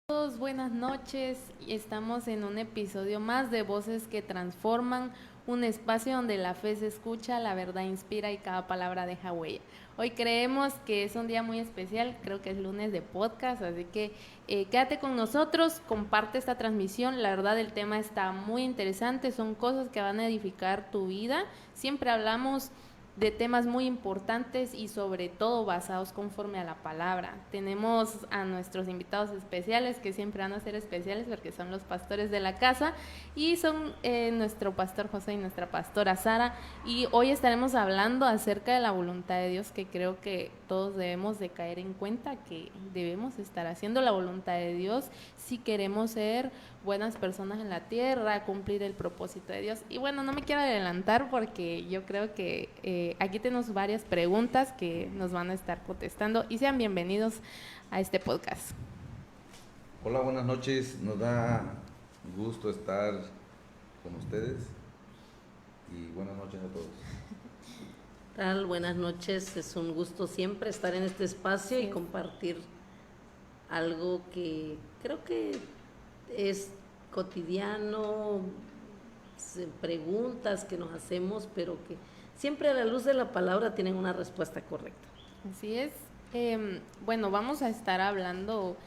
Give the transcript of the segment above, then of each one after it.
Todos, buenas noches. Estamos en un episodio más de Voces que Transforman, un espacio donde la fe se escucha, la verdad inspira y cada palabra deja huella. Hoy creemos que es un día muy especial, creo que es lunes de podcast, así que quédate con nosotros, comparte esta transmisión. La verdad el tema está muy interesante, son cosas que van a edificar tu vida. Siempre hablamos de temas muy importantes y sobre todo basados conforme a la palabra. Tenemos a nuestros invitados especiales que siempre van a ser especiales porque son los pastores de la casa y son nuestro pastor José y nuestra pastora Sara, y hoy estaremos hablando acerca de la voluntad de Dios, que creo que todos debemos de caer en cuenta que debemos estar haciendo la voluntad de Dios si queremos ser buenas personas en la tierra, cumplir el propósito de Dios. Y bueno, no me quiero adelantar porque yo creo que aquí tenemos varias preguntas que nos van a estar contestando, y sean bienvenidos a este podcast. Hola, buenas noches. Nos da gusto estar con ustedes y buenas noches a todos. Tal, buenas noches. Es un gusto siempre estar en este espacio y compartir algo que creo que es cotidiano, preguntas que nos hacemos, pero que siempre a la luz de la palabra tienen una respuesta correcta. Así es. Bueno, vamos a estar hablando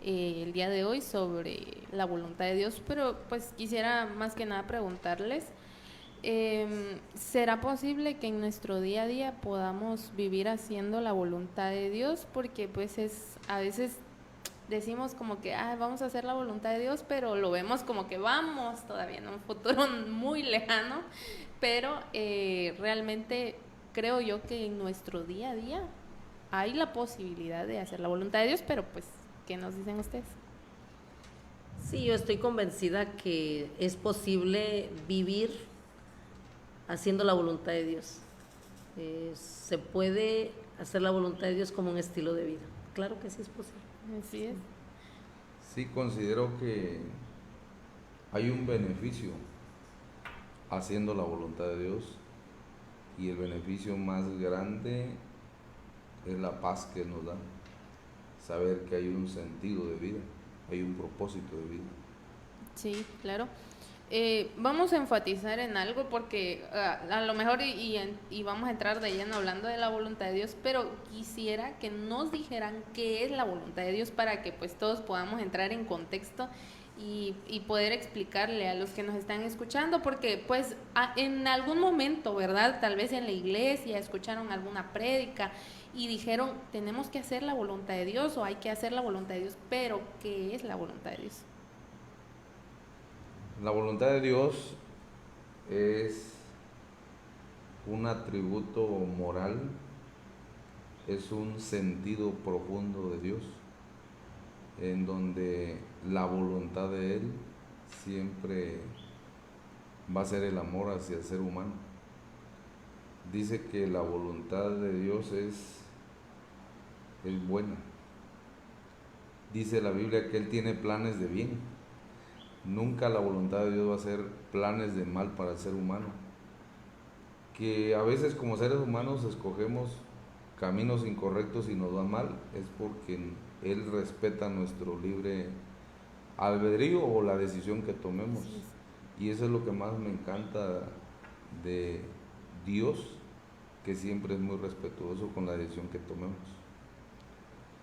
el día de hoy sobre la voluntad de Dios, pero pues quisiera más que nada preguntarles, ¿será posible que en nuestro día a día podamos vivir haciendo la voluntad de Dios? Porque pues a veces decimos como que vamos a hacer la voluntad de Dios, pero lo vemos como que vamos todavía en un futuro muy lejano, pero realmente creo yo que en nuestro día a día hay la posibilidad de hacer la voluntad de Dios, pero pues, ¿qué nos dicen ustedes? Sí, yo estoy convencida que es posible vivir haciendo la voluntad de Dios. Se puede hacer la voluntad de Dios como un estilo de vida. Claro que sí es posible. Así es. Sí, considero que hay un beneficio haciendo la voluntad de Dios, y el beneficio más grande es la paz que nos da, saber que hay un sentido de vida, hay un propósito de vida. Sí, claro. Vamos a enfatizar en algo porque a lo mejor y vamos a entrar de lleno hablando de la voluntad de Dios, pero quisiera que nos dijeran qué es la voluntad de Dios para que pues todos podamos entrar en contexto y poder explicarle a los que nos están escuchando, porque pues en algún momento, ¿verdad? Tal vez en la iglesia escucharon alguna prédica y dijeron, tenemos que hacer la voluntad de Dios o hay que hacer la voluntad de Dios, pero ¿qué es la voluntad de Dios? La voluntad de Dios es un atributo moral, es un sentido profundo de Dios, en donde la voluntad de Él siempre va a ser el amor hacia el ser humano. Dice que la voluntad de Dios es buena. Dice la Biblia que Él tiene planes de bien. Nunca la voluntad de Dios va a ser planes de mal para el ser humano. Que a veces como seres humanos escogemos caminos incorrectos y nos va mal, es porque Él respeta nuestro libre albedrío o la decisión que tomemos. Y eso es lo que más me encanta de Dios, que siempre es muy respetuoso con la decisión que tomemos.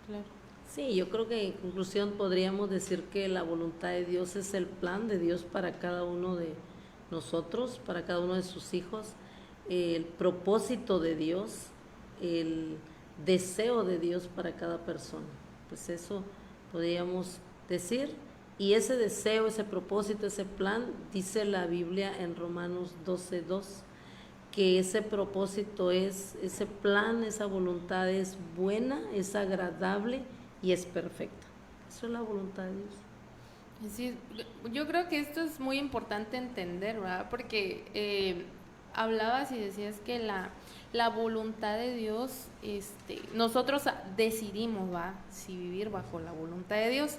Claro. Sí, yo creo que en conclusión podríamos decir que la voluntad de Dios es el plan de Dios para cada uno de nosotros, para cada uno de sus hijos, el propósito de Dios, el deseo de Dios para cada persona. Pues eso podríamos decir, y ese deseo, ese propósito, ese plan, dice la Biblia en Romanos 12:2, que ese propósito ese plan, esa voluntad es buena, es agradable y es perfecta. Eso es la voluntad de Dios. Sí, yo creo que esto es muy importante entender, ¿verdad? Porque hablabas y decías que la voluntad de Dios, nosotros decidimos, ¿va? Si vivir bajo la voluntad de Dios,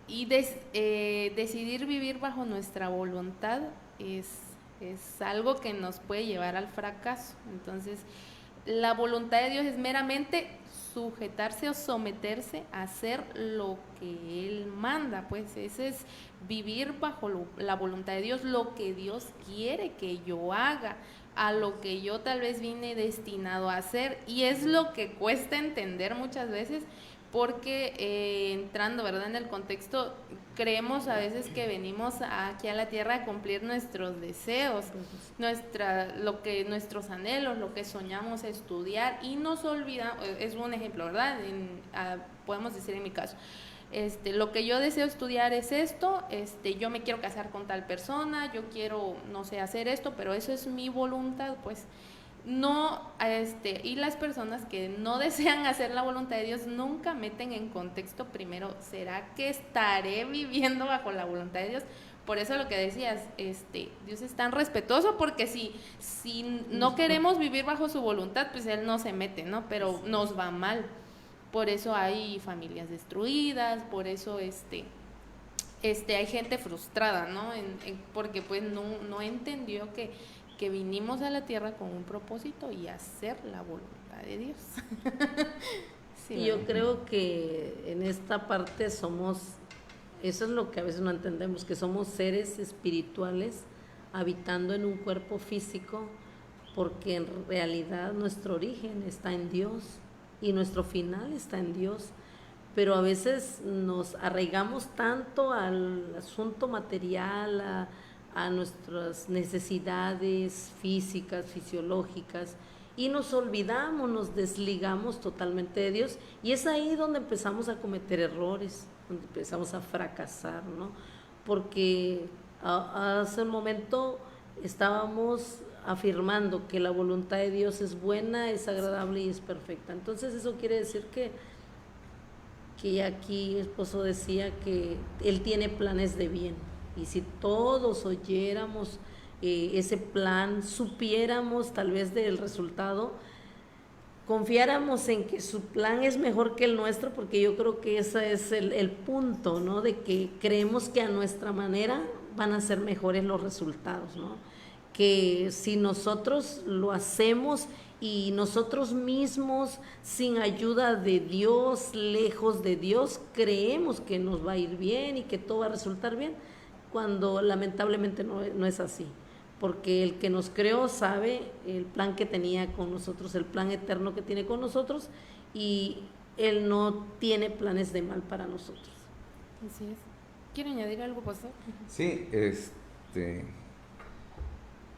y decidir vivir bajo nuestra voluntad es algo que nos puede llevar al fracaso. Entonces, la voluntad de Dios es meramente sujetarse o someterse a hacer lo que Él manda, pues ese es vivir bajo la voluntad de Dios, lo que Dios quiere que yo haga, a lo que yo tal vez vine destinado a hacer, y es lo que cuesta entender muchas veces, porque entrando, ¿verdad?, en el contexto, creemos a veces que venimos aquí a la tierra a cumplir nuestros deseos, nuestros anhelos, lo que soñamos estudiar, y nos olvidamos, es un ejemplo, ¿verdad?, podemos decir en mi caso, lo que yo deseo estudiar es esto, yo me quiero casar con tal persona, yo quiero, no sé, hacer esto, pero eso es mi voluntad, pues no, y las personas que no desean hacer la voluntad de Dios nunca meten en contexto primero, ¿será que estaré viviendo bajo la voluntad de Dios? Por eso lo que decías, Dios es tan respetuoso, porque si no queremos vivir bajo su voluntad, pues Él no se mete, ¿no? Pero nos va mal. Por eso hay familias destruidas, por eso hay gente frustrada, ¿no? Porque pues no entendió que vinimos a la tierra con un propósito y hacer la voluntad de Dios. Sí, y yo creo que en esta parte somos, eso es lo que a veces no entendemos, que somos seres espirituales habitando en un cuerpo físico, porque en realidad nuestro origen está en Dios y nuestro final está en Dios, pero a veces nos arraigamos tanto al asunto material, a nuestras necesidades físicas, fisiológicas, y nos olvidamos, nos desligamos totalmente de Dios, y es ahí donde empezamos a cometer errores, donde empezamos a fracasar, ¿no? Porque hace un momento estábamos afirmando que la voluntad de Dios es buena, es agradable y es perfecta. Entonces eso quiere decir que aquí mi esposo decía que Él tiene planes de bien, y si todos oyéramos ese plan, supiéramos tal vez del resultado, confiáramos en que su plan es mejor que el nuestro, porque yo creo que ese es el punto, ¿no? De que creemos que a nuestra manera van a ser mejores los resultados, ¿no? Que si nosotros lo hacemos y nosotros mismos, sin ayuda de Dios, lejos de Dios, creemos que nos va a ir bien y que todo va a resultar bien, cuando lamentablemente no es así, porque el que nos creó sabe el plan que tenía con nosotros, el plan eterno que tiene con nosotros, y Él no tiene planes de mal para nosotros. Así es. ¿Quiere añadir algo, pastor? Sí,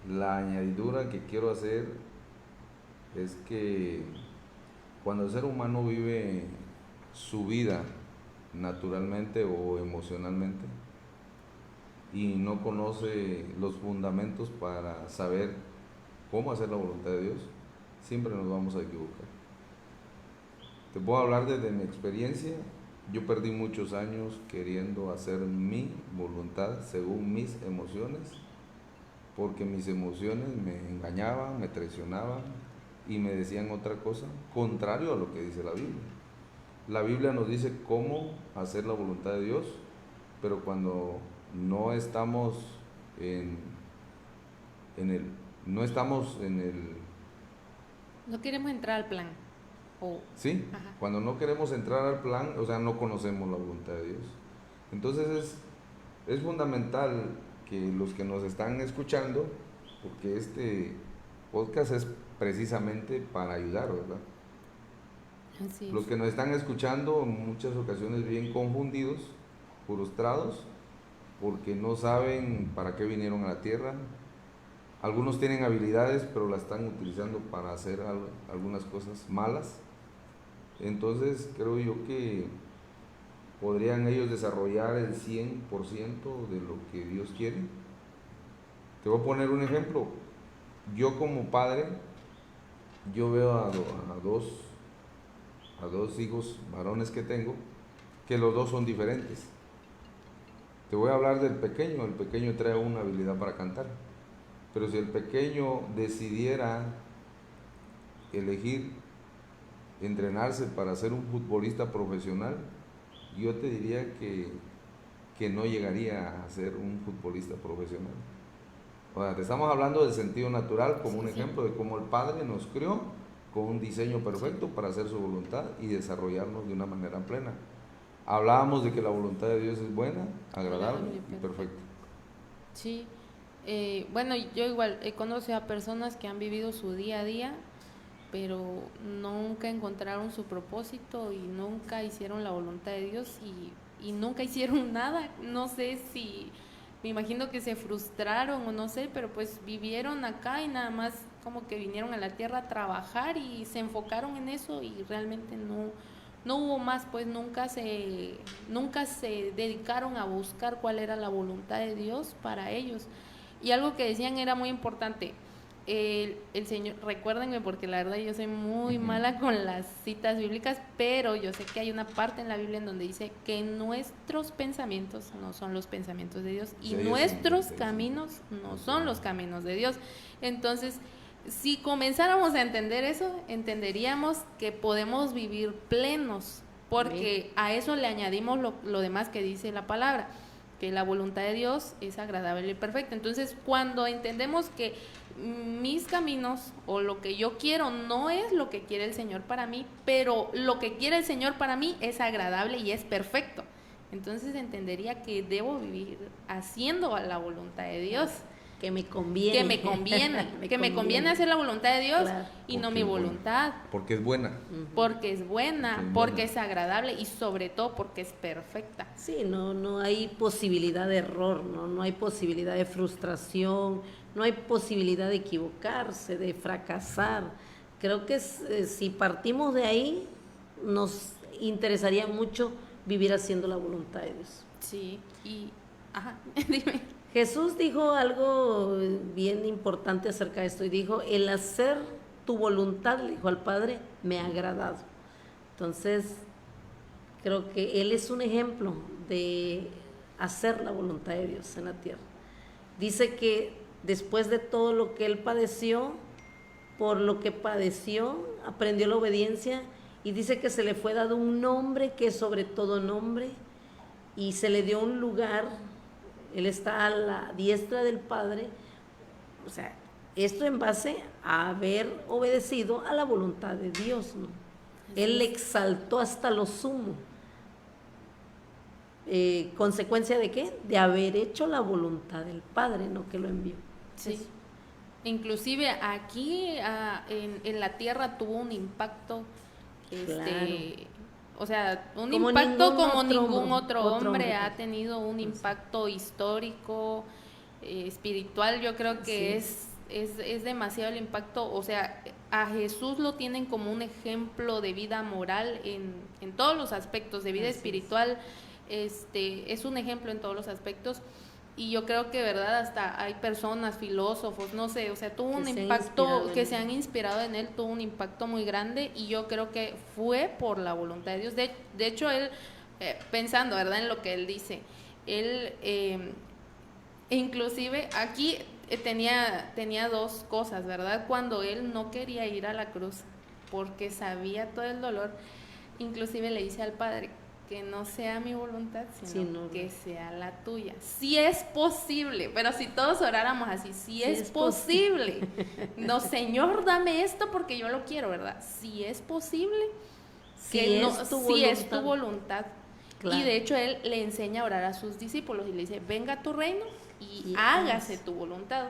la añadidura que quiero hacer es que cuando el ser humano vive su vida naturalmente o emocionalmente y no conoce los fundamentos para saber cómo hacer la voluntad de Dios, siempre nos vamos a equivocar. Te puedo hablar desde mi experiencia. Yo perdí muchos años queriendo hacer mi voluntad según mis emociones, porque mis emociones me engañaban, me traicionaban y me decían otra cosa, contrario a lo que dice la Biblia. La Biblia nos dice cómo hacer la voluntad de Dios, pero cuando no estamos no queremos entrar al plan. Sí, ajá. Cuando no queremos entrar al plan, o sea, no conocemos la voluntad de Dios. Entonces es fundamental que los que nos están escuchando, porque este podcast es precisamente para ayudar, ¿verdad? Así es. Los que nos están escuchando en muchas ocasiones bien confundidos, frustrados, porque no saben para qué vinieron a la tierra. Algunos tienen habilidades, pero las están utilizando para hacer algunas cosas malas. Entonces creo yo que podrían ellos desarrollar el 100% de lo que Dios quiere. Te voy a poner un ejemplo. Yo como padre, yo veo a dos hijos varones que tengo, que los dos son diferentes. Te voy a hablar del pequeño. El pequeño trae una habilidad para cantar, pero si el pequeño decidiera elegir entrenarse para ser un futbolista profesional, yo te diría que no llegaría a ser un futbolista profesional. O sea, te estamos hablando del sentido natural como un ejemplo de cómo el Padre nos crió con un diseño perfecto para hacer su voluntad y desarrollarnos de una manera plena. Hablábamos de que la voluntad de Dios es buena, agradable y perfecta. Sí, bueno, yo igual he conocido a personas que han vivido su día a día, pero nunca encontraron su propósito y nunca hicieron la voluntad de Dios y nunca hicieron nada. No sé si, me imagino que se frustraron o no sé, pero pues vivieron acá y nada más como que vinieron a la tierra a trabajar y se enfocaron en eso y realmente no hubo más, pues nunca se dedicaron a buscar cuál era la voluntad de Dios para ellos. Y algo que decían era muy importante. El Señor, recuérdenme porque la verdad yo soy muy mala con las citas bíblicas, pero yo sé que hay una parte en la Biblia en donde dice que nuestros pensamientos no son los pensamientos de Dios y nuestros caminos no son los caminos de Dios. Entonces, si comenzáramos a entender eso, entenderíamos que podemos vivir plenos, porque a eso le añadimos lo demás que dice la palabra, que la voluntad de Dios es agradable y perfecta. Entonces, cuando entendemos que mis caminos o lo que yo quiero no es lo que quiere el Señor para mí, pero lo que quiere el Señor para mí es agradable y es perfecto, entonces entendería que debo vivir haciendo la voluntad de Dios. Que me conviene. Que me conviene hacer la voluntad de Dios, claro, y porque no mi voluntad. Porque es buena. Porque es buena, porque es agradable y sobre todo porque es perfecta. Sí, no hay posibilidad de error, no hay posibilidad de frustración, no hay posibilidad de equivocarse, de fracasar. Creo que si partimos de ahí, nos interesaría mucho vivir haciendo la voluntad de Dios. Sí, dime. Jesús dijo algo bien importante acerca de esto y dijo, el hacer tu voluntad, le dijo al Padre, me ha agradado. Entonces, creo que Él es un ejemplo de hacer la voluntad de Dios en la tierra. Dice que después de todo lo que Él padeció, por lo que padeció, aprendió la obediencia y dice que se le fue dado un nombre que es sobre todo nombre y se le dio un lugar. Él está a la diestra del Padre, o sea, esto en base a haber obedecido a la voluntad de Dios, ¿no? Él le exaltó hasta lo sumo. ¿Consecuencia de qué? De haber hecho la voluntad del Padre, no que lo envió. Sí. Eso. Inclusive aquí en la tierra tuvo un impacto, claro. O sea, un como impacto como ningún otro hombre ha tenido un impacto histórico, espiritual. Yo creo que sí. es demasiado el impacto. O sea, a Jesús lo tienen como un ejemplo de vida moral en todos los aspectos, de vida espiritual. Es un ejemplo en todos los aspectos. Y yo creo que, verdad, hasta hay personas, filósofos, no sé, o sea, tuvo un impacto, que se han inspirado en él, tuvo un impacto muy grande y yo creo que fue por la voluntad de Dios. De hecho, él, pensando, ¿verdad?, en lo que él dice, él, inclusive aquí tenía dos cosas, ¿verdad? Cuando él no quería ir a la cruz porque sabía todo el dolor, inclusive le dice al Padre, que no sea mi voluntad, sino que sea la tuya. Si es posible, pero si todos oráramos así, si es posible. No, Señor, dame esto porque yo lo quiero, ¿verdad? Si es posible, si es tu voluntad. Claro. Y de hecho él le enseña a orar a sus discípulos y le dice, venga a tu reino y hágase tu voluntad.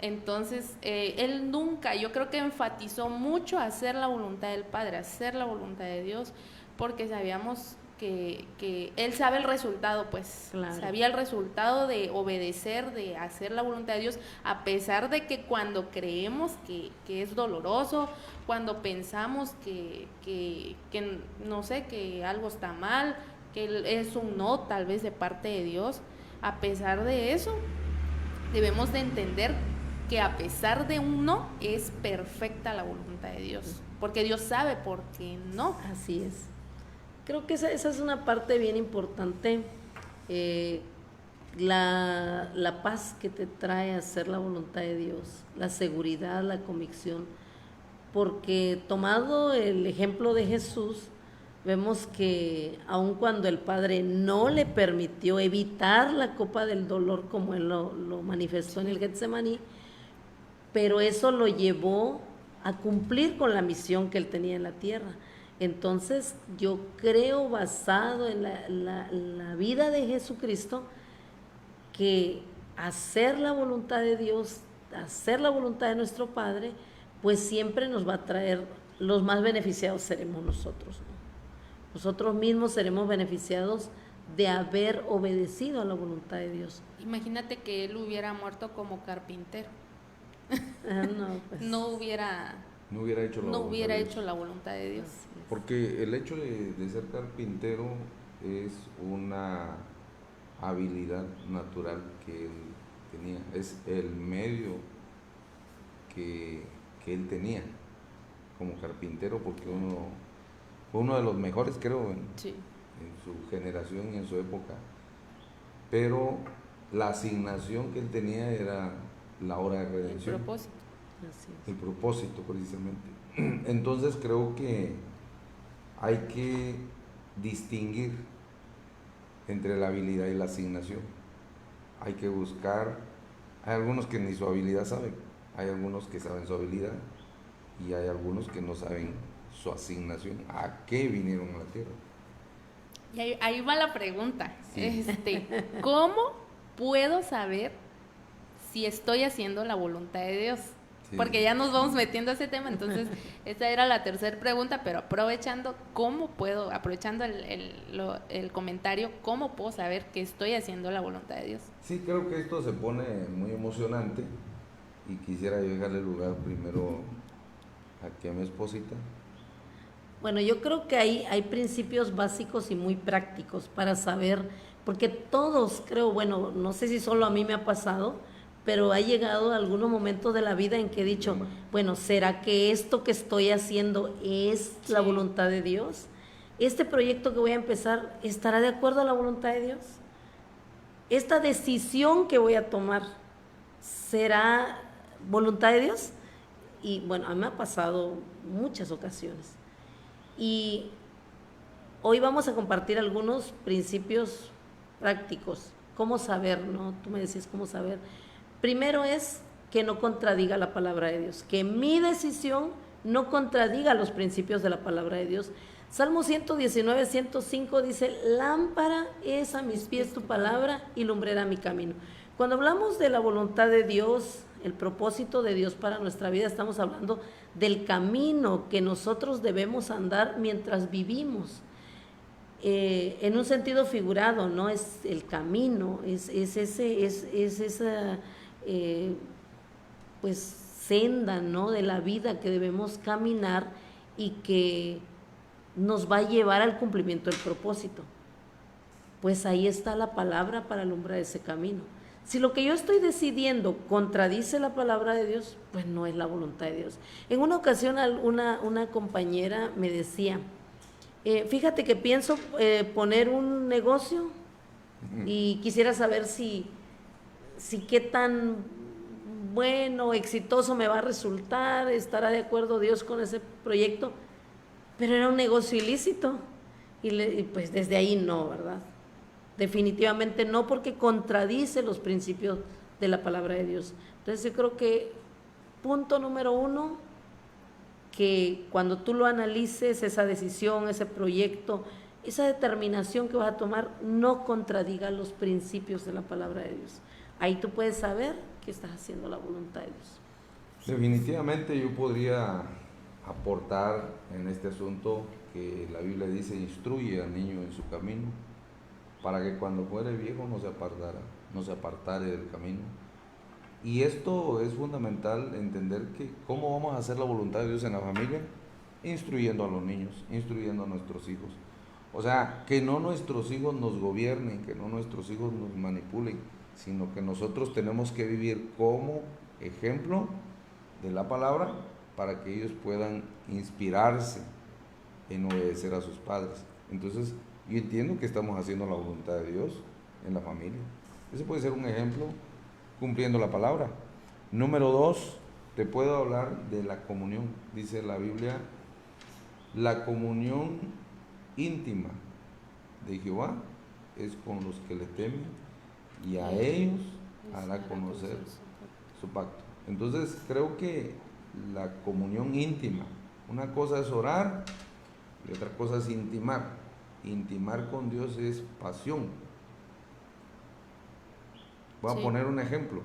Entonces, él nunca, yo creo que enfatizó mucho hacer la voluntad del Padre, hacer la voluntad de Dios, porque sabíamos que él sabe el resultado, pues, claro. Sabía el resultado de obedecer, de hacer la voluntad de Dios, a pesar de que cuando creemos que es doloroso, cuando pensamos que no sé, que algo está mal, que es un no tal vez de parte de Dios, a pesar de eso, debemos de entender que a pesar de un no, es perfecta la voluntad de Dios, porque Dios sabe por qué no. Así es. Creo que esa es una parte bien importante, la paz que te trae a hacer la voluntad de Dios, la seguridad, la convicción, porque tomado el ejemplo de Jesús, vemos que aun cuando el Padre no le permitió evitar la copa del dolor como Él lo manifestó en el Getsemaní, pero eso lo llevó a cumplir con la misión que él tenía en la tierra. Entonces yo creo, basado en la vida de Jesucristo, que hacer la voluntad de Dios, hacer la voluntad de nuestro Padre, pues siempre nos va a traer, los más beneficiados seremos nosotros, ¿no? Nosotros mismos seremos beneficiados de haber obedecido a la voluntad de Dios. Imagínate que él hubiera muerto como carpintero. No, pues, No hubiera hecho la voluntad de Dios. Porque el hecho de ser carpintero es una habilidad natural que él tenía, es el medio que él tenía como carpintero, porque fue uno de los mejores, creo, Sí. en su generación y en su época, pero la asignación que él tenía era la hora de redención, El propósito. así es. el propósito precisamente. Entonces creo que hay que distinguir entre la habilidad y la asignación. Hay que buscar, hay algunos que ni su habilidad saben, hay algunos que saben su habilidad y hay algunos que no saben su asignación, a qué vinieron a la tierra. Y ahí va la pregunta. Sí. ¿Cómo puedo saber si estoy haciendo la voluntad de Dios? Sí. Porque ya nos vamos metiendo a ese tema, entonces esta era la tercera pregunta, pero aprovechando el comentario, ¿cómo puedo saber que estoy haciendo la voluntad de Dios? Sí, creo que esto se pone muy emocionante y quisiera yo dejarle lugar primero aquí a mi esposita. Bueno, yo creo que hay principios básicos y muy prácticos para saber, porque todos creo, bueno, no sé si solo a mí me ha pasado, pero ha llegado algunos momentos de la vida en que he dicho, bueno, ¿será que esto que estoy haciendo es la voluntad de Dios? ¿Este proyecto que voy a empezar estará de acuerdo a la voluntad de Dios? ¿Esta decisión que voy a tomar será voluntad de Dios? Y bueno, a mí me ha pasado muchas ocasiones. Y hoy vamos a compartir algunos principios prácticos. ¿Cómo saber, no? Tú me decías cómo saber. Primero es que no contradiga la palabra de Dios, que mi decisión no contradiga los principios de la palabra de Dios. Salmo 119, 105 dice, lámpara es a mis pies tu palabra y lumbrera mi camino. Cuando hablamos de la voluntad de Dios, el propósito de Dios para nuestra vida, estamos hablando del camino que nosotros debemos andar mientras vivimos. En un sentido figurado, no es el camino, es esa pues senda, ¿no?, de la vida que debemos caminar y que nos va a llevar al cumplimiento del propósito. Pues ahí está la palabra para alumbrar ese camino. Si lo que yo estoy decidiendo contradice la palabra de Dios, pues no es la voluntad de Dios. En una ocasión una compañera me decía, fíjate que pienso poner un negocio y quisiera saber si qué tan bueno, exitoso me va a resultar, estará de acuerdo Dios con ese proyecto, pero era un negocio ilícito y pues desde ahí no, ¿verdad? Definitivamente no, porque contradice los principios de la palabra de Dios. Entonces yo creo que punto número 1, que cuando tú lo analices, esa decisión, ese proyecto, esa determinación que vas a tomar, no contradiga los principios de la palabra de Dios. Ahí tú puedes saber que estás haciendo la voluntad de Dios. Definitivamente yo podría aportar en este asunto que la Biblia dice, instruye al niño en su camino, para que cuando fuere viejo no se apartare del camino. Y esto es fundamental, entender que cómo vamos a hacer la voluntad de Dios en la familia, instruyendo a los niños, instruyendo a nuestros hijos. O sea, que no nuestros hijos nos gobiernen, que no nuestros hijos nos manipulen, sino que nosotros tenemos que vivir como ejemplo de la palabra para que ellos puedan inspirarse en obedecer a sus padres. Entonces, yo entiendo que estamos haciendo la voluntad de Dios en la familia. Ese puede ser un ejemplo cumpliendo la palabra. Número 2, te puedo hablar de la comunión. Dice la Biblia, la comunión íntima de Jehová es con los que le temen y a ellos hará conocer su pacto. Entonces creo que la comunión íntima. Una cosa es orar y otra cosa es intimar. Intimar con Dios es pasión. Voy a poner un ejemplo.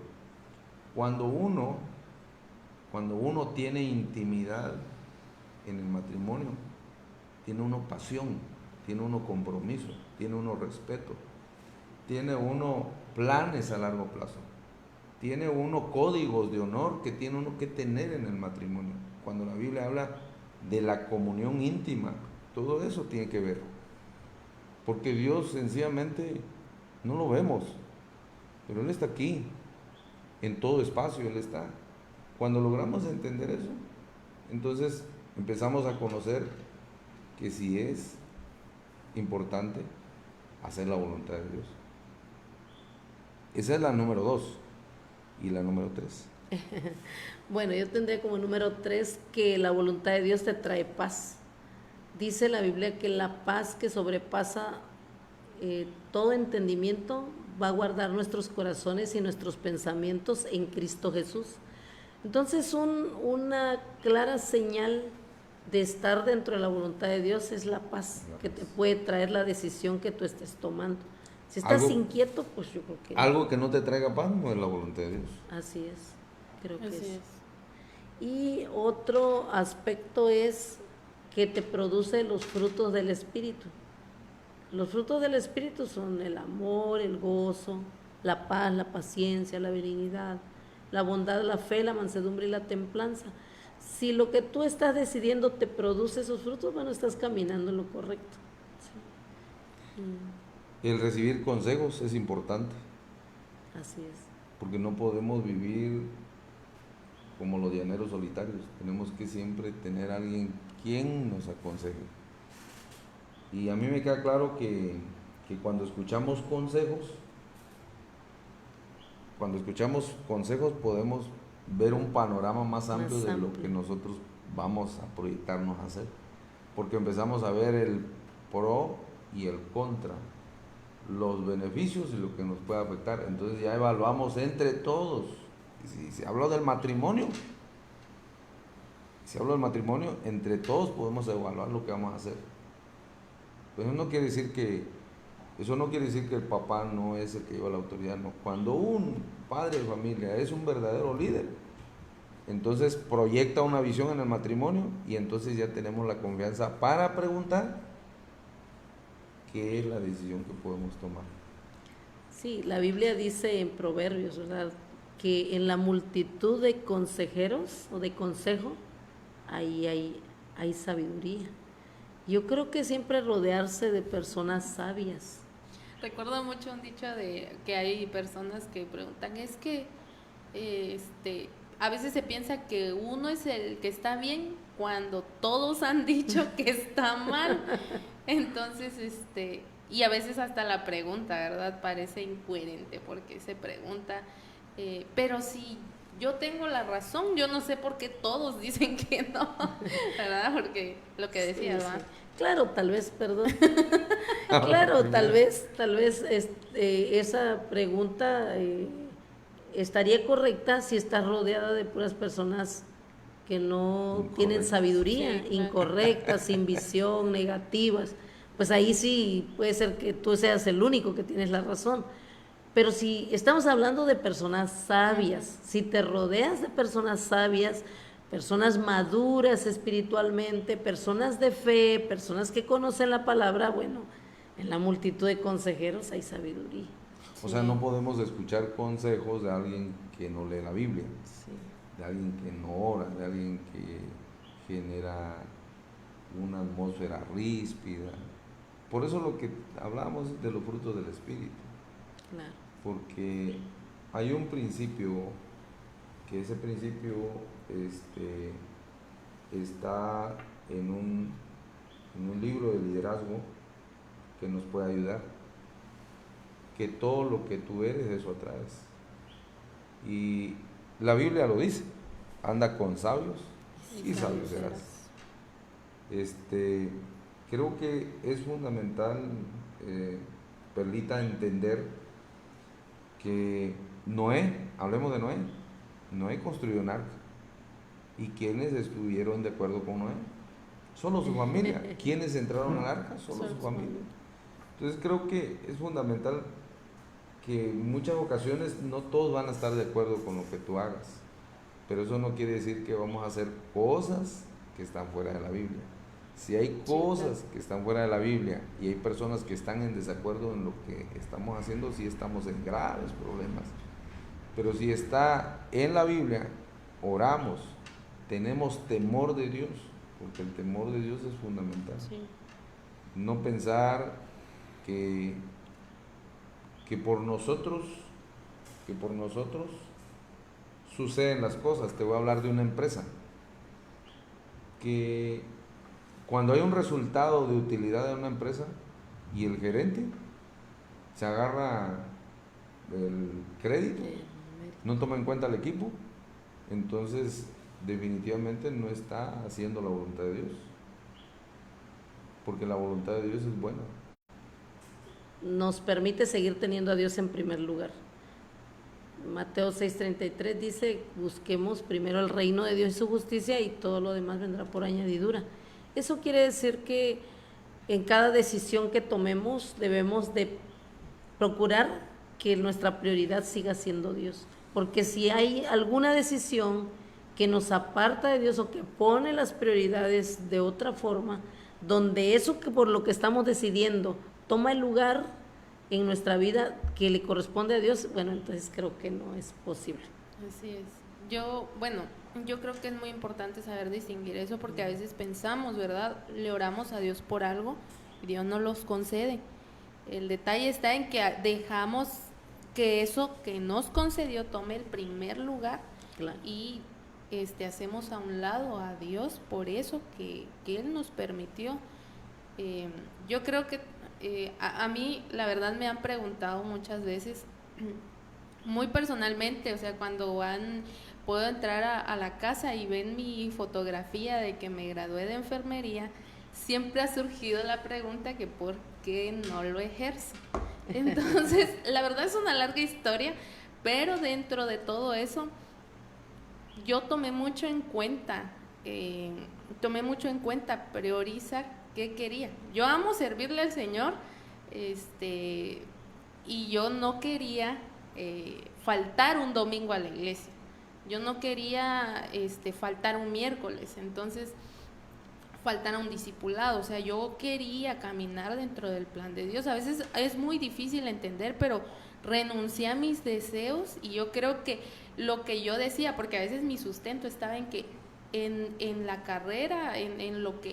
Cuando uno tiene intimidad en el matrimonio, tiene uno pasión, tiene uno compromiso, tiene uno respeto, tiene uno planes a largo plazo, tiene uno códigos de honor que tiene uno que tener en el matrimonio. Cuando la Biblia habla de la comunión íntima, todo eso tiene que ver, porque Dios sencillamente no lo vemos, pero Él está aquí, en todo espacio Él está. Cuando logramos entender eso, entonces empezamos a conocer que sí es importante hacer la voluntad de Dios. Esa es la número 2. ¿Y la número 3? Bueno, yo tendría como número 3 que la voluntad de Dios te trae paz. Dice la Biblia que la paz que sobrepasa todo entendimiento va a guardar nuestros corazones y nuestros pensamientos en Cristo Jesús. Entonces, una clara señal de estar dentro de la voluntad de Dios es la paz que te puede traer la decisión que tú estés tomando. Si estás inquieto, pues yo creo que... Algo que no te traiga paz no es la voluntad de Dios. Así es, creo que Así es. Y otro aspecto es que te produce los frutos del Espíritu. Los frutos del Espíritu son el amor, el gozo, la paz, la paciencia, la benignidad, la bondad, la fe, la mansedumbre y la templanza. Si lo que tú estás decidiendo te produce esos frutos, bueno, estás caminando en lo correcto. Sí. El recibir consejos es importante. Así es. Porque no podemos vivir como los llaneros solitarios. Tenemos que siempre tener a alguien quien nos aconseje. Y a mí me queda claro que cuando escuchamos consejos podemos ver un panorama más amplio de lo que nosotros vamos a proyectarnos a hacer. Porque empezamos a ver el pro y el contra, los beneficios y lo que nos puede afectar. Entonces ya evaluamos entre todos. Si se habló del matrimonio, entre todos podemos evaluar lo que vamos a hacer. Pues eso no quiere decir que el papá no es el que lleva la autoridad, no. Cuando un padre de familia es un verdadero líder, entonces proyecta una visión en el matrimonio y entonces ya tenemos la confianza para preguntar qué es la decisión que podemos tomar. Sí, la Biblia dice en Proverbios, ¿verdad?, que en la multitud de consejeros o de consejo, ahí hay sabiduría. Yo creo que siempre rodearse de personas sabias. Recuerdo mucho un dicho de que hay personas que preguntan, es que a veces se piensa que uno es el que está bien cuando todos han dicho que está mal. Entonces, y a veces hasta la pregunta, ¿verdad?, parece incoherente porque se pregunta, pero si yo tengo la razón, yo no sé por qué todos dicen que no, ¿verdad? Porque lo que decía, ¿verdad? Sí. Claro, tal vez, perdón. Claro, tal vez esa pregunta estaría correcta si estás rodeada de puras personas que no tienen sabiduría, sí, claro, incorrectas, sin visión, negativas. Pues ahí sí puede ser que tú seas el único que tienes la razón. Pero si estamos hablando de personas sabias, si te rodeas de personas sabias, personas maduras espiritualmente, personas de fe, personas que conocen la palabra, bueno, en la multitud de consejeros hay sabiduría. O sea, no podemos escuchar consejos de alguien que no lee la Biblia, sí, de alguien que no ora, de alguien que genera una atmósfera ríspida. Por eso lo que hablamos de los frutos del Espíritu. Claro. Porque hay un principio, que ese principio está en un libro de liderazgo que nos puede ayudar, que todo lo que tú eres, eso atraes. Y la Biblia lo dice, anda con sabios y sabios serás. Creo que es fundamental, Perlita, entender que Noé, hablemos de Noé construyó un arca ¿Y quiénes estuvieron de acuerdo con Noé? Solo su familia. ¿Quiénes entraron al arca? Solo su familia. Entonces creo que es fundamental que en muchas ocasiones no todos van a estar de acuerdo con lo que tú hagas, pero eso no quiere decir que vamos a hacer cosas que están fuera de la Biblia. Si hay cosas que están fuera de la Biblia y hay personas que están en desacuerdo en lo que estamos haciendo, sí estamos en graves problemas. Pero si está en la Biblia, oramos, tenemos temor de Dios, porque el temor de Dios es fundamental. Sí. No pensar que por nosotros suceden las cosas. Te voy a hablar de una empresa que cuando hay un resultado de utilidad de una empresa y el gerente se agarra el crédito, no toma en cuenta al equipo, entonces definitivamente no está haciendo la voluntad de Dios, porque la voluntad de Dios es buena. Nos permite seguir teniendo a Dios en primer lugar. Mateo 6:33 dice: busquemos primero el reino de Dios y su justicia, y todo lo demás vendrá por añadidura. Eso quiere decir que en cada decisión que tomemos debemos de procurar que nuestra prioridad siga siendo Dios, porque si hay alguna decisión que nos aparta de Dios o que pone las prioridades de otra forma, donde eso que por lo que estamos decidiendo toma el lugar en nuestra vida que le corresponde a Dios, bueno, entonces creo que no es posible. Así es. Yo creo que es muy importante saber distinguir eso, porque a veces pensamos, ¿verdad? Le oramos a Dios por algo y Dios no los concede. El detalle está en que dejamos que eso que nos concedió tome el primer lugar. Claro. Y hacemos a un lado a Dios por eso que Él nos permitió. Yo creo que a mí la verdad me han preguntado muchas veces, muy personalmente, o sea, cuando puedo entrar a la casa y ven mi fotografía de que me gradué de enfermería, siempre ha surgido la pregunta que por qué no lo ejerzo. Entonces, la verdad es una larga historia, pero dentro de todo eso, yo tomé mucho en cuenta priorizar qué quería. Yo amo servirle al Señor, y yo no quería faltar un domingo a la iglesia. Yo no quería faltar un miércoles, entonces faltar a un discipulado. O sea, yo quería caminar dentro del plan de Dios. A veces es muy difícil entender, pero renuncié a mis deseos, y yo creo que lo que yo decía, porque a veces mi sustento estaba en que en la carrera,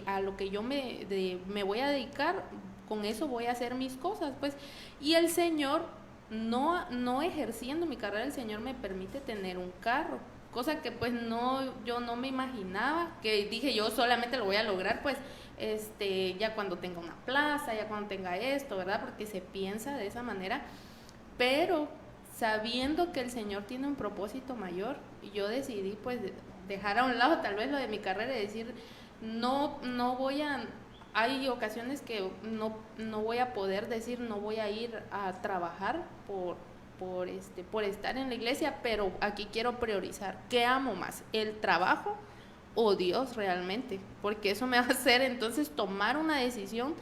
a lo que yo me voy a dedicar, con eso voy a hacer mis cosas, pues. Y el Señor, no ejerciendo mi carrera, el Señor me permite tener un carro, cosa que pues yo no me imaginaba, que dije yo solamente lo voy a lograr pues ya cuando tenga una plaza, ya cuando tenga esto, ¿verdad? Porque se piensa de esa manera, pero sabiendo que el Señor tiene un propósito mayor, yo decidí pues dejar a un lado tal vez lo de mi carrera y decir, no voy a... Hay ocasiones que no voy a poder decir, no voy a ir a trabajar por estar en la iglesia, pero aquí quiero priorizar, ¿qué amo más? ¿El trabajo o Dios realmente? Porque eso me va a hacer entonces tomar una decisión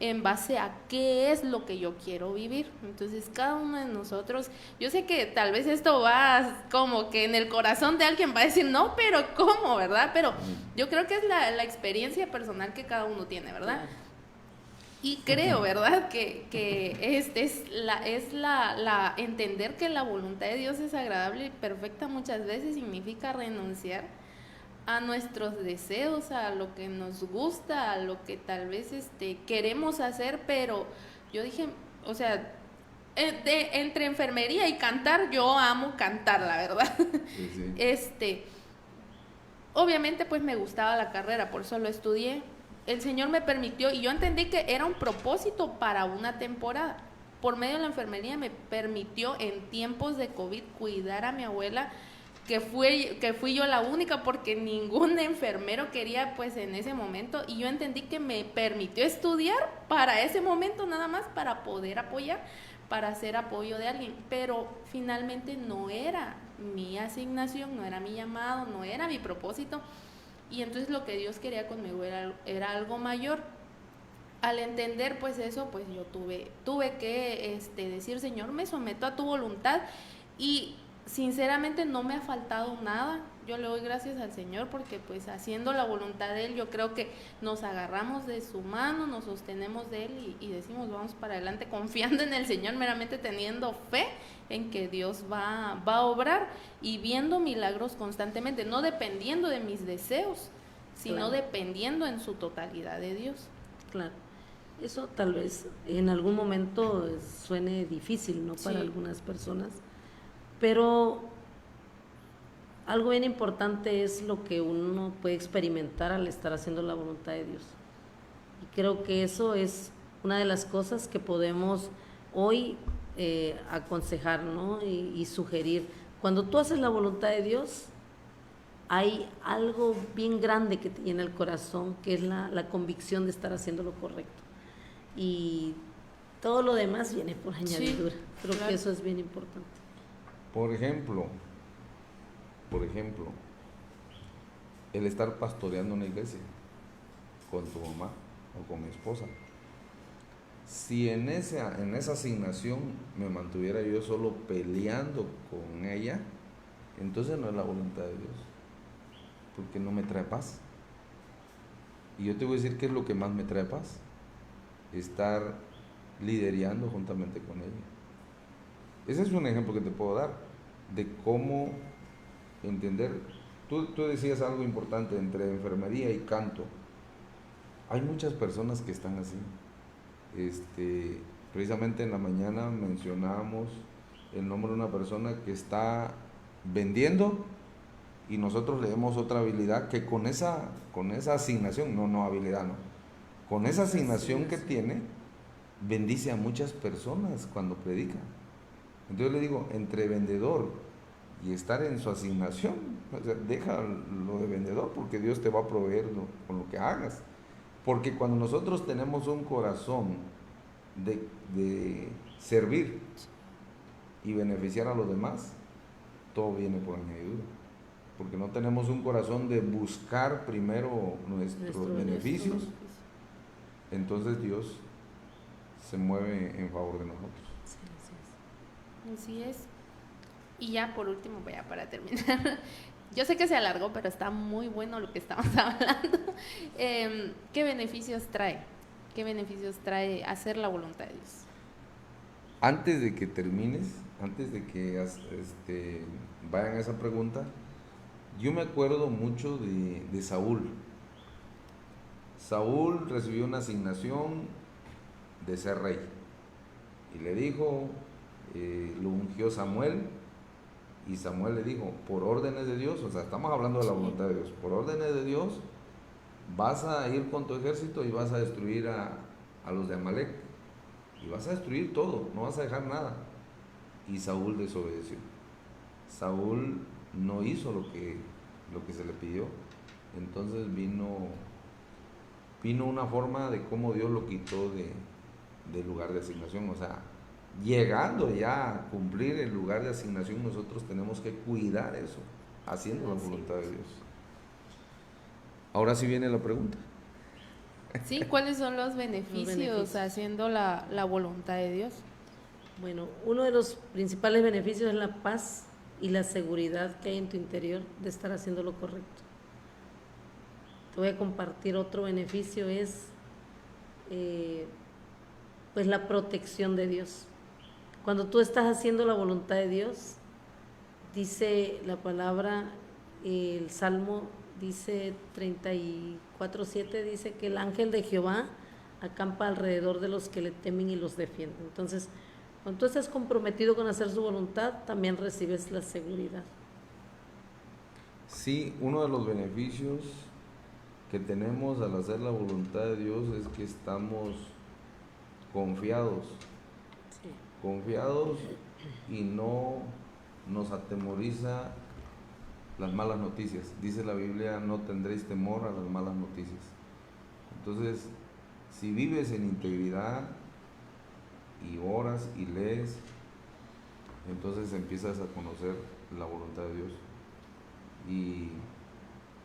en base a qué es lo que yo quiero vivir. Entonces cada uno de nosotros, yo sé que tal vez esto va como que en el corazón de alguien va a decir, no, pero ¿cómo, verdad? Pero yo creo que es la experiencia personal que cada uno tiene, ¿verdad? Y creo, ¿verdad? Que es la entender que la voluntad de Dios es agradable y perfecta muchas veces significa renunciar a nuestros deseos, a lo que nos gusta, a lo que tal vez queremos hacer, pero yo dije, o sea, entre enfermería y cantar, yo amo cantar, la verdad. Sí. Obviamente pues me gustaba la carrera, por eso lo estudié. El Señor me permitió, y yo entendí que era un propósito para una temporada. Por medio de la enfermería me permitió en tiempos de COVID cuidar a mi abuela, que fui yo la única, porque ningún enfermero quería pues en ese momento, y yo entendí que me permitió estudiar para ese momento nada más, para poder apoyar, para hacer apoyo de alguien, pero finalmente no era mi asignación, no era mi llamado, no era mi propósito, y entonces lo que Dios quería conmigo era algo mayor. Al entender pues eso, pues yo tuve que decir, Señor, me someto a tu voluntad, y sinceramente no me ha faltado nada. Yo le doy gracias al Señor porque pues haciendo la voluntad de Él, yo creo que nos agarramos de su mano, nos sostenemos de Él y decimos vamos para adelante confiando en el Señor, meramente teniendo fe en que Dios va a obrar y viendo milagros constantemente, no dependiendo de mis deseos, sino Claro. dependiendo en su totalidad de Dios. Claro. Eso tal vez en algún momento suene difícil, ¿no? Para Sí. algunas personas, pero algo bien importante es lo que uno puede experimentar al estar haciendo la voluntad de Dios. Y creo que eso es una de las cosas que podemos hoy aconsejar, ¿no? Y sugerir. Cuando tú haces la voluntad de Dios, hay algo bien grande que te llena el corazón, que es la convicción de estar haciendo lo correcto. Y todo lo demás viene por añadidura. Creo claro. que eso es bien importante. Por ejemplo, el estar pastoreando una iglesia con tu mamá o con mi esposa. Si en esa asignación me mantuviera yo solo peleando con ella, entonces no es la voluntad de Dios, porque no me trae paz. Y yo te voy a decir qué es lo que más me trae paz: estar liderando juntamente con ella. Ese es un ejemplo que te puedo dar de cómo entender. Tú decías algo importante entre enfermería y canto. Hay muchas personas que están así. Precisamente en la mañana mencionábamos el nombre de una persona que está vendiendo, y nosotros leemos otra habilidad que con esa asignación, no habilidad, no, con esa asignación que tiene, bendice a muchas personas cuando predica. Entonces le digo, entre vendedor y estar en su asignación, o sea, deja lo de vendedor, porque Dios te va a proveer con lo que hagas. Porque cuando nosotros tenemos un corazón de servir y beneficiar a los demás, todo viene por añadidura. Porque no tenemos un corazón de buscar primero nuestros beneficios, entonces Dios se mueve en favor de nosotros. Sí, Así es. Y ya por último, ya para terminar, yo sé que se alargó, pero está muy bueno lo que estamos hablando. ¿Qué beneficios trae? ¿Qué beneficios trae hacer la voluntad de Dios? Antes de que termines, antes de que vayan a esa pregunta, yo me acuerdo mucho de Saúl. Saúl recibió una asignación de ser rey, y le dijo, lo ungió Samuel, y Samuel le dijo, por órdenes de Dios, o sea, estamos hablando de la voluntad de Dios, por órdenes de Dios, vas a ir con tu ejército y vas a destruir a los de Amalek, y vas a destruir todo, no vas a dejar nada. Y Saúl desobedeció. Saúl no hizo lo que se le pidió. Entonces vino una forma de cómo Dios lo quitó del lugar de asignación. O sea, llegando ya a cumplir el lugar de asignación, nosotros tenemos que cuidar eso, haciendo la voluntad de Dios. Ahora sí viene la pregunta. Sí, ¿cuáles son los beneficios haciendo la voluntad de Dios? Bueno, uno de los principales beneficios es la paz y la seguridad que hay en tu interior de estar haciendo lo correcto. Te voy a compartir otro beneficio, es pues la protección de Dios. Cuando tú estás haciendo la voluntad de Dios, dice la palabra, el Salmo dice 34:7, dice que el ángel de Jehová acampa alrededor de los que le temen y los defiende. Entonces, cuando tú estás comprometido con hacer su voluntad, también recibes la seguridad. Sí, uno de los beneficios que tenemos al hacer la voluntad de Dios es que estamos confiados, y no nos atemoriza las malas noticias. Dice la Biblia, no tendréis temor a las malas noticias. Entonces, si vives en integridad y oras y lees, entonces empiezas a conocer la voluntad de Dios. Y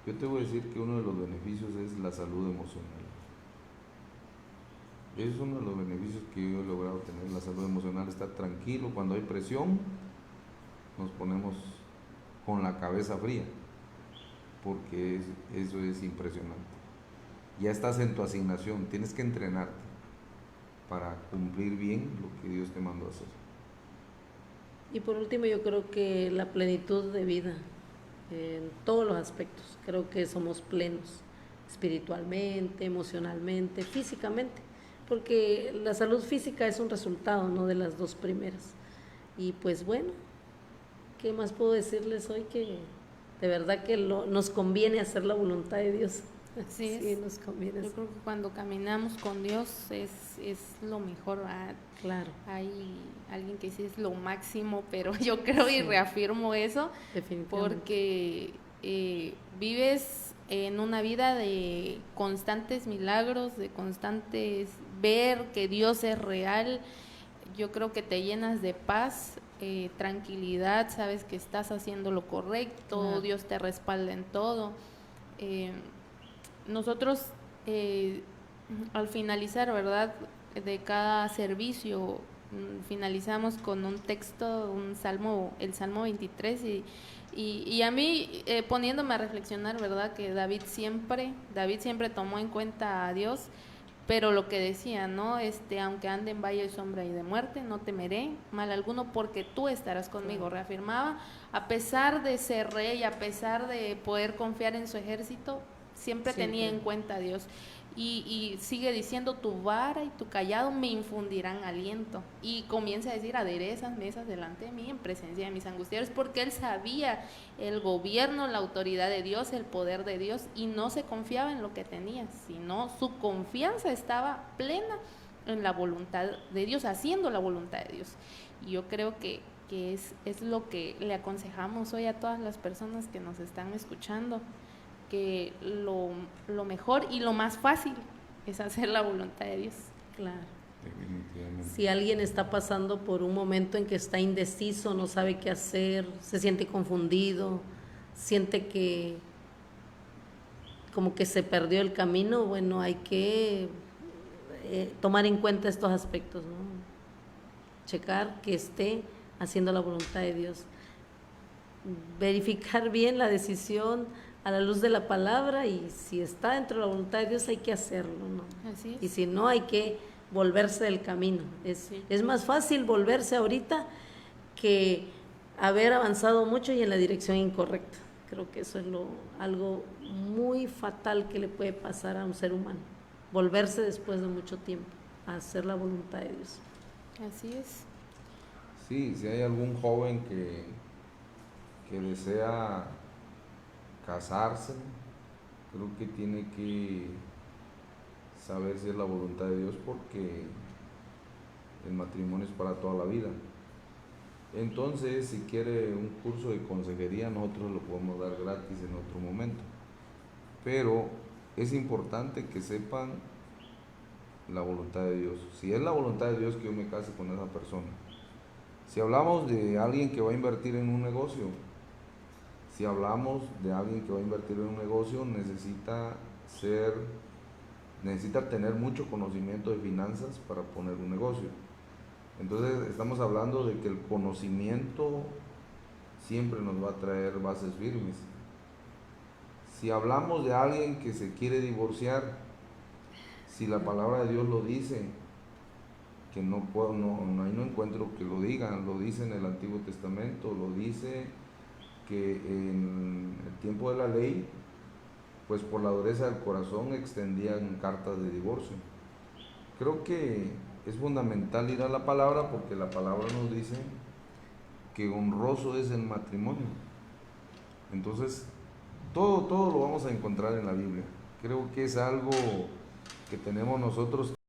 yo te voy a decir que uno de los beneficios es la salud emocional. Es uno de los beneficios que yo he logrado tener, la salud emocional, estar tranquilo. Cuando hay presión, nos ponemos con la cabeza fría, porque eso es impresionante. Ya estás en tu asignación, tienes que entrenarte para cumplir bien lo que Dios te mandó a hacer. Y por último, yo creo que la plenitud de vida en todos los aspectos. Creo que somos plenos espiritualmente, emocionalmente, físicamente, porque la salud física es un resultado, ¿no?, de las dos primeras. Y pues bueno, ¿qué más puedo decirles hoy? Que de verdad que nos conviene hacer la voluntad de Dios. Así es. Sí, nos conviene. Yo creo que cuando caminamos con Dios es lo mejor. Claro. Hay alguien que sí es lo máximo, pero yo creo y reafirmo eso, porque vives en una vida de constantes milagros, de constantes ver que Dios es real. Yo creo que te llenas de paz, tranquilidad, sabes que estás haciendo lo correcto, claro. Dios te respalda en todo. Nosotros al finalizar, ¿verdad?, de cada servicio, finalizamos con un texto, un salmo, el Salmo 23, y a mí poniéndome a reflexionar, ¿verdad?, que David siempre tomó en cuenta a Dios, pero lo que decía, ¿no?, aunque ande en valle de sombra y de muerte, no temeré mal alguno, porque tú estarás conmigo. Reafirmaba, a pesar de ser rey, a pesar de poder confiar en su ejército, siempre tenía en cuenta a Dios. Y sigue diciendo, tu vara y tu callado me infundirán aliento. Y comienza a decir, aderezas mesas delante de mí en presencia de mis angustiadores, porque él sabía el gobierno, la autoridad de Dios, el poder de Dios, y no se confiaba en lo que tenía, sino su confianza estaba plena en la voluntad de Dios, haciendo la voluntad de Dios. Y yo creo que es lo que le aconsejamos hoy a todas las personas que nos están escuchando, que lo mejor y lo más fácil es hacer la voluntad de Dios. Claro. Si alguien está pasando por un momento en que está indeciso, no sabe qué hacer, se siente confundido, siente que como que se perdió el camino, bueno, hay que tomar en cuenta estos aspectos, ¿no? Checar que esté haciendo la voluntad de Dios, verificar bien la decisión a la luz de la palabra, y si está dentro de la voluntad de Dios hay que hacerlo, ¿no? Así es. Y si no, hay que volverse del camino. Es más fácil volverse ahorita que haber avanzado mucho y en la dirección incorrecta. Creo que eso es algo muy fatal que le puede pasar a un ser humano, volverse después de mucho tiempo a hacer la voluntad de Dios. Así es. Sí, si hay algún joven que desea casarse, creo que tiene que saber si es la voluntad de Dios, porque el matrimonio es para toda la vida. Entonces, si quiere un curso de consejería, nosotros lo podemos dar gratis en otro momento, pero es importante que sepan la voluntad de Dios. Si es la voluntad de Dios que yo me case con esa persona. Si hablamos de alguien que va a invertir en un negocio, necesita tener mucho conocimiento de finanzas para poner un negocio. Entonces estamos hablando de que el conocimiento siempre nos va a traer bases firmes. Si hablamos de alguien que se quiere divorciar, si la palabra de Dios lo dice, que no encuentro que lo digan, lo dice en el Antiguo Testamento, lo dice que en el tiempo de la ley, pues por la dureza del corazón extendían cartas de divorcio. Creo que es fundamental ir a la palabra, porque la palabra nos dice que honroso es el matrimonio. Entonces, todo lo vamos a encontrar en la Biblia. Creo que es algo que tenemos nosotros